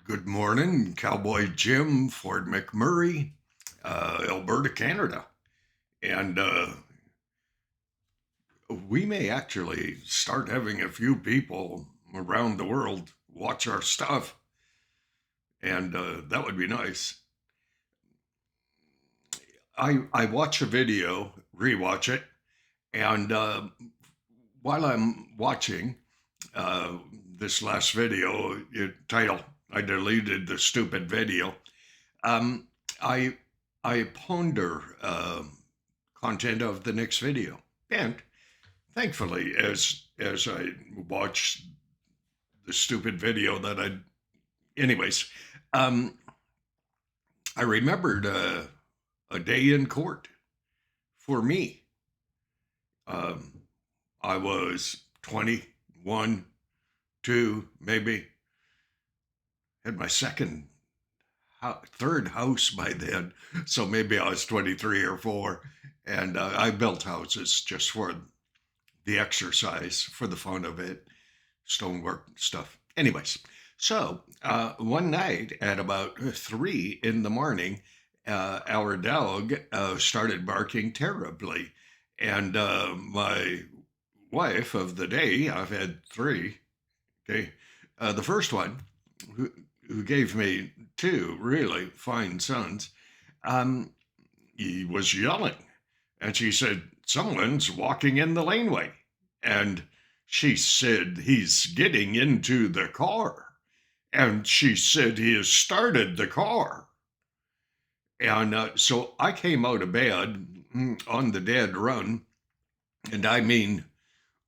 Good morning, Cowboy Jim, Fort McMurray, Alberta, Canada. And we may actually start having a few people around the world watch our stuff, and that would be nice. I watch a video, rewatch it, and while I'm watching uh, this last video, title, I deleted the stupid video. Um, I I ponder content of the next video, and thankfully, as I watch the stupid video that anyways, um, I remembered a day in court for me. Um, I was 21, two, maybe had my third house by then, so maybe I was 23 or four, and I built houses just for the exercise, for the fun of it, stonework stuff. Anyways, so one night at about 3 in the morning, our dog started barking terribly, and my wife of the day, I've had three. Okay, the first one, who, who gave me two really fine sons, um, he was yelling. And she said, "Someone's walking in the laneway." And she said, "He's getting into the car." And she said, "He has started the car." And so I came out of bed on the dead run, and I mean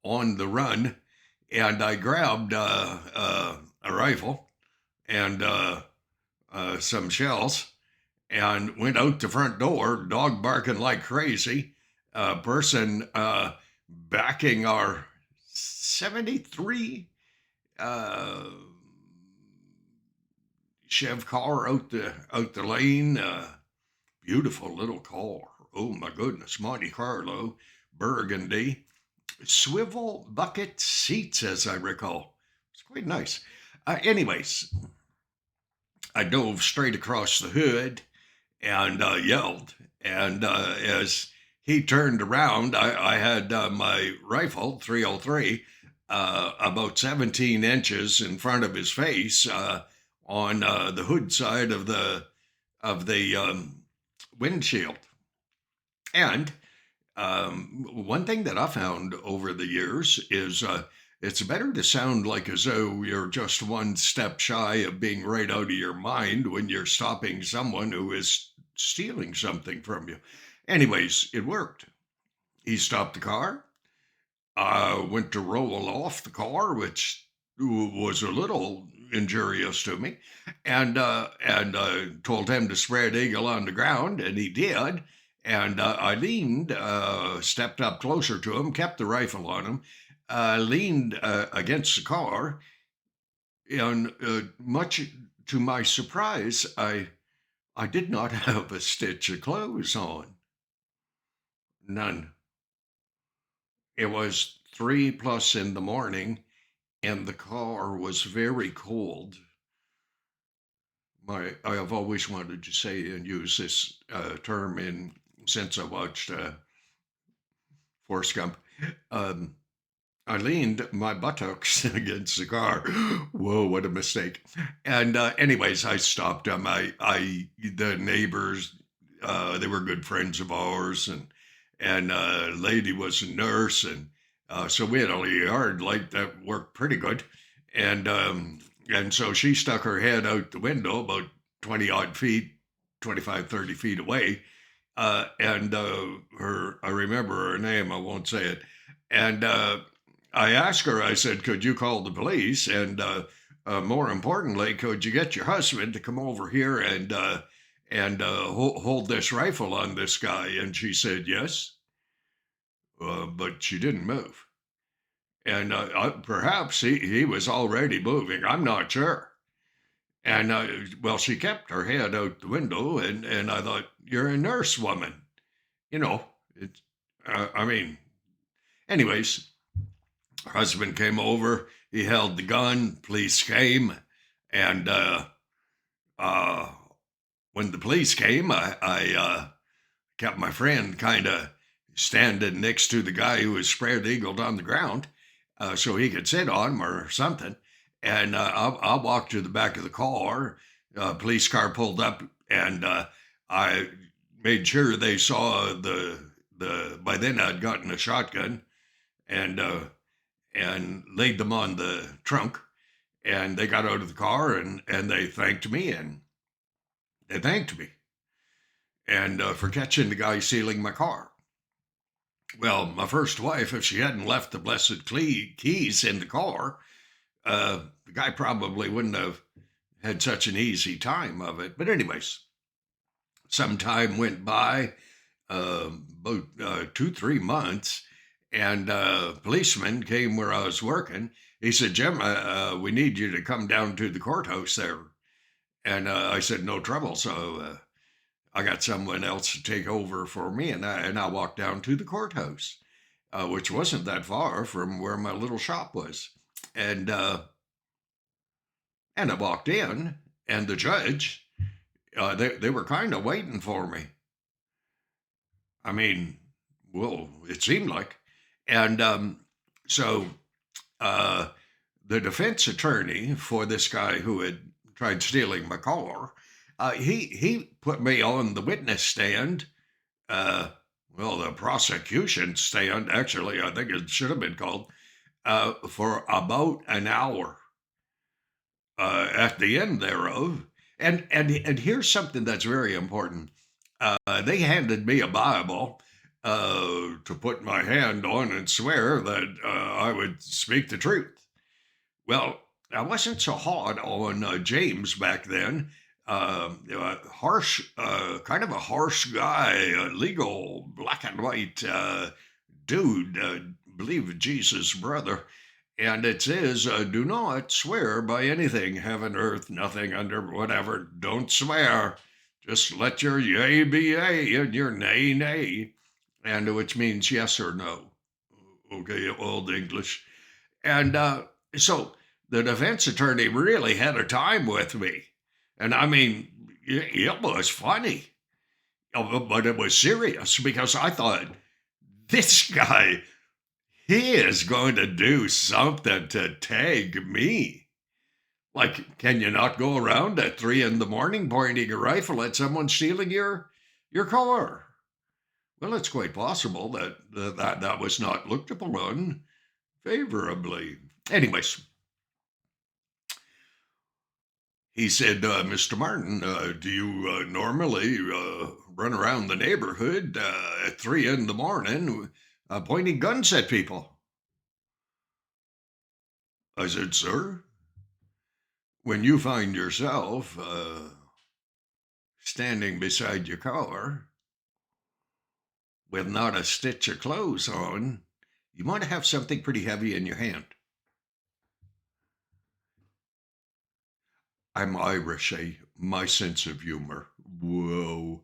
on the run, and I grabbed a rifle and some shells and went out the front door, dog barking like crazy, person backing our 73 uh, Chev car out the lane. Beautiful little car. Oh my goodness, Monte Carlo, burgundy, swivel bucket seats, as I recall. It's quite nice. Anyways, I dove straight across the hood and yelled. And as he turned around, I had my rifle, 303, about 17 inches in front of his face on the hood side of the windshield. And one thing that I found over the years is it's better to sound like as though you're just one step shy of being right out of your mind when you're stopping someone who is stealing something from you. Anyways, it worked. He stopped the car. I went to roll off the car, which was a little injurious to me, and told him to spread eagle on the ground, and he did. And I leaned, stepped up closer to him, kept the rifle on him, leaned against the car, and much to my surprise, I did not have a stitch of clothes on, none. It was 3 plus in the morning, and the car was very cold. I have always wanted to say and use this term in since I watched Forrest Gump. Um, I leaned my buttocks against the car. Whoa, what a mistake! And anyways, I stopped them. The neighbors, they were good friends of ours, and lady was a nurse, and so we had a yard light that worked pretty good, and so she stuck her head out the window about 20 odd feet, 25, 30 feet away, and I remember her name. I won't say it, and I asked her. I said, "Could you call the police? And more importantly, could you get your husband to come over here and hold this rifle on this guy?" And she said yes, but she didn't move. And perhaps he was already moving. I'm not sure. And well, she kept her head out the window, and I thought, "You're a nurse woman, you know." It's, I mean, anyways, her husband came over. He held the gun. Police came, and uh, when the police came, I kept my friend kind of standing next to the guy who was spread eagled on the ground so he could sit on him or something. And I walked to the back of the car. Police car pulled up, and I made sure they saw the. By then, I'd gotten a shotgun and laid them on the trunk. And they got out of the car and they thanked me and for catching the guy stealing my car. Well, my first wife, if she hadn't left the blessed keys in the car, the guy probably wouldn't have had such an easy time of it. But anyways, some time went by, about 2, 3 months, and a policeman came where I was working. He said, "Jim, we need you to come down to the courthouse there." And I said, "No trouble." So I got someone else to take over for me, and I walked down to the courthouse, which wasn't that far from where my little shop was, and I walked in, and the judge, they were kind of waiting for me. I mean, well, it seemed like, and so uh, the defense attorney for this guy who had tried stealing my car, he put me on the witness stand. Uh, well, the prosecution stand, actually, I think it should have been called, for about an hour. At the end thereof, and here's something that's very important. They handed me a Bible to put my hand on and swear that I would speak the truth. Well, I wasn't so hard on James back then. Harsh, kind of a harsh guy, legal, black and white dude, believe Jesus' brother. And it says, do not swear by anything, heaven, earth, nothing under whatever. Don't swear. Just let your yea be yea and your nay, nay. And which means yes or no. Okay, old English. And so the defense attorney really had a time with me. And I mean, it was funny, but it was serious because I thought, this guy, he is going to do something to tag me. Like, can you not go around at 3 in the morning pointing a rifle at someone stealing your car? Well, it's quite possible that was not looked upon favorably. Anyways, he said, "Mr. Martin, do you normally run around the neighborhood at 3 in the morning pointing guns at people?" I said, "Sir, when you find yourself standing beside your car with not a stitch of clothes on, you want to have something pretty heavy in your hand." I'm Irish, eh? My sense of humor. Whoa.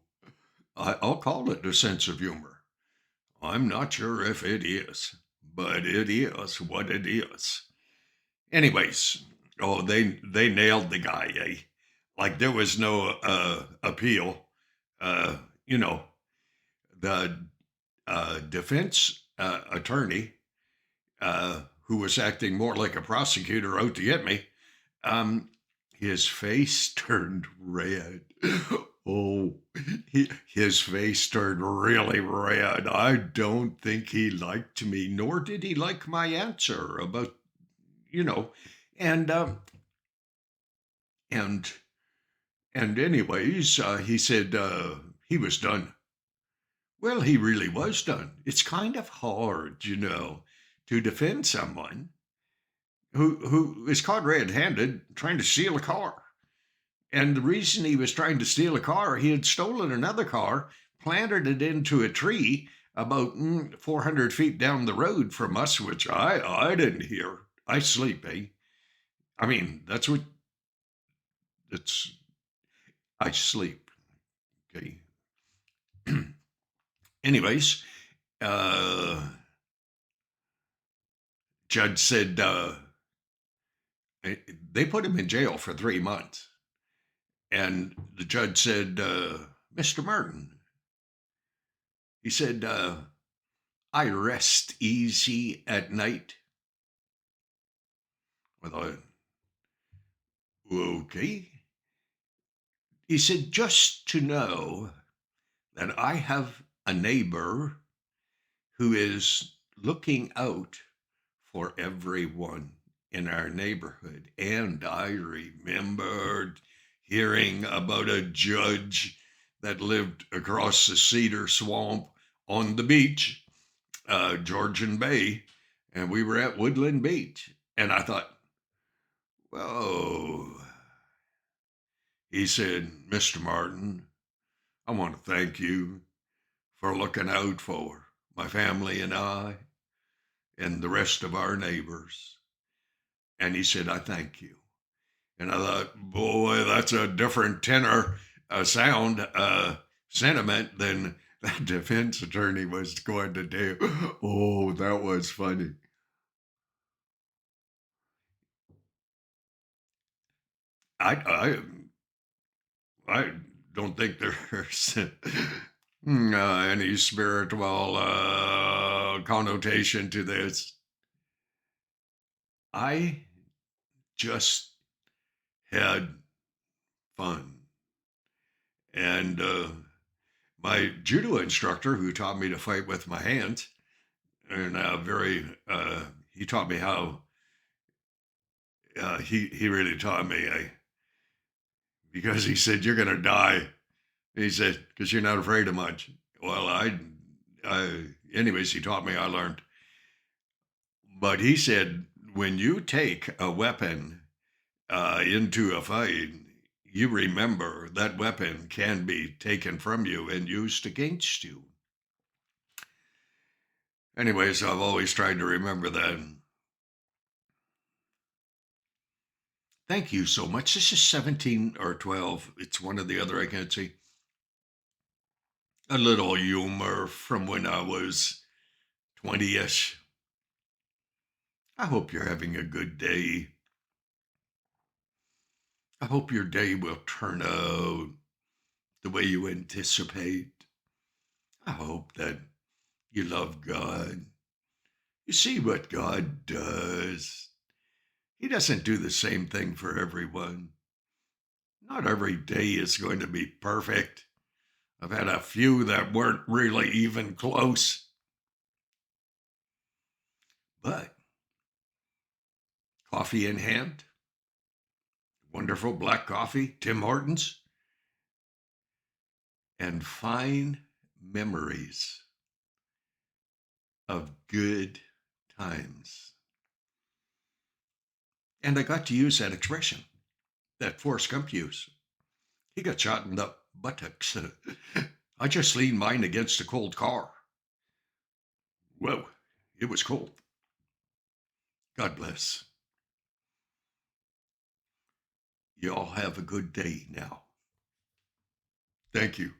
I'll call it a sense of humor. I'm not sure if it is, but it is what it is. Anyways, oh, they nailed the guy, eh? Like there was no appeal. Uh, you know, the defense attorney, who was acting more like a prosecutor out to get me, um, his face turned red. Oh, his face turned really red. I don't think he liked me, nor did he like my answer about, you know, and and anyways, he said he was done. Well, he really was done. It's kind of hard, to defend someone who is caught red-handed trying to steal a car. And the reason he was trying to steal a car, he had stolen another car, planted it into a tree about 400 feet down the road from us, which I didn't hear. I sleep, eh? I mean, it's, I sleep, okay? Anyways, uh, judge said they put him in jail for 3 months. And the judge said, Mr. Martin, he said, I rest easy at night. I thought, okay. He said, just to know that I have a neighbor who is looking out for everyone in our neighborhood. And I remembered hearing about a judge that lived across the cedar swamp on the beach, Georgian Bay, and we were at Woodland Beach. And I thought, whoa. He said, Mr. Martin, I want to thank you for looking out for my family and I and the rest of our neighbors. And he said, I thank you. And I thought, boy, that's a different tenor, sound, sentiment than that defense attorney was going to do. Oh, that was funny. I, I don't think there's any spiritual connotation to this. I just had fun. And my judo instructor, who taught me to fight with my hands, and he taught me how, he really taught me, because he said, you're going to die. He said, because you're not afraid of much. Well, anyways, he taught me, I learned. But he said, when you take a weapon into a fight, you remember that weapon can be taken from you and used against you. Anyways, I've always tried to remember that. Thank you so much. This is 17 or 12. It's one or the other, I can't see. A little humor from when I was 20-ish. I hope you're having a good day. I hope your day will turn out the way you anticipate. I hope that you love God. You see what God does. He doesn't do the same thing for everyone. Not every day is going to be perfect. I've had a few that weren't really even close. But coffee in hand, wonderful black coffee, Tim Hortons, and fine memories of good times. And I got to use that expression that Forrest Gump used. He got shot in the buttocks. I just leaned mine against a cold car. Whoa, it was cold. God bless. You all have a good day now. Thank you.